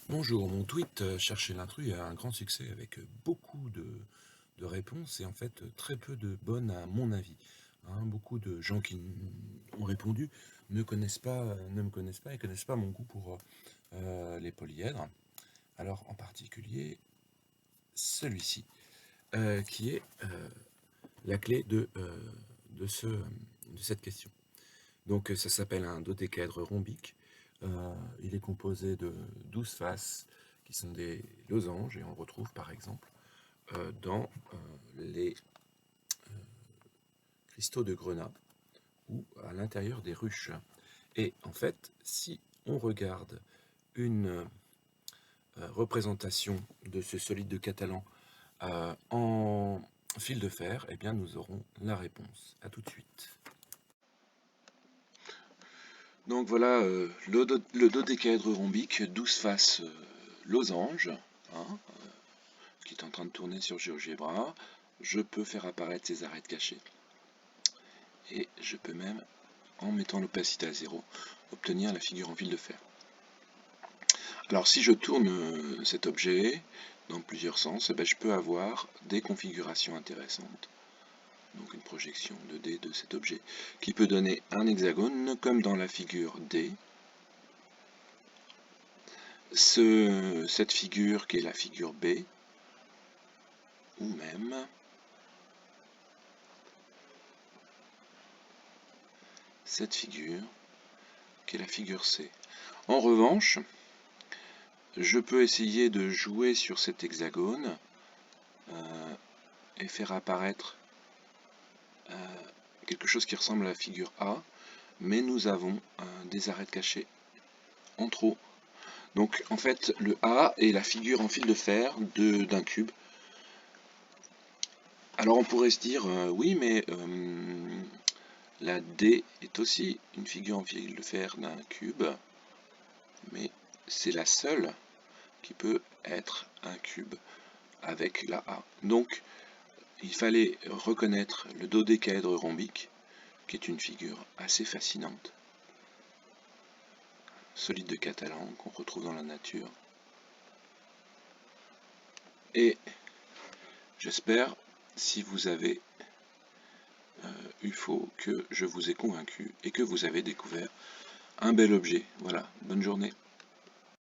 Bonjour, mon tweet Chercher l'intrus a un grand succès avec beaucoup de réponses et en fait très peu de bonnes à mon avis. Beaucoup de gens qui ont répondu ne me connaissent pas et connaissent pas mon goût pour les polyèdres. Alors en particulier celui-ci qui est la clé de cette question. Donc ça s'appelle un dodécaèdre rhombique. Il est composé de 12 faces qui sont des losanges et on le retrouve par exemple dans les cristaux de grenat ou à l'intérieur des ruches. Et en fait, si on regarde une représentation de ce solide de Catalan en fil de fer, eh bien nous aurons la réponse. A tout de suite. Donc voilà le dodécaèdre rhombique, 12 faces losange, qui est en train de tourner sur GeoGebra. Je peux faire apparaître ces arêtes cachées. Et je peux même, en mettant l'opacité à 0, obtenir la figure en fil de fer. Alors si je tourne cet objet dans plusieurs sens, je peux avoir des configurations intéressantes. Donc une projection 2D de cet objet, qui peut donner un hexagone, comme dans la figure D. Cette figure qui est la figure B, ou même cette figure qui est la figure C. En revanche, je peux essayer de jouer sur cet hexagone et faire apparaître quelque chose qui ressemble à la figure A, mais nous avons des arêtes cachées en trop. Donc en fait, le A est la figure en fil de fer d'un cube. Alors on pourrait se dire, oui, mais la D est aussi une figure en fil de fer d'un cube, mais c'est la seule qui peut être un cube avec la A. Donc il fallait reconnaître le dodécaèdre rhombique, qui est une figure assez fascinante, solide de Catalan, qu'on retrouve dans la nature. Et j'espère, si vous avez UFO, que je vous ai convaincu et que vous avez découvert un bel objet. Voilà, bonne journée.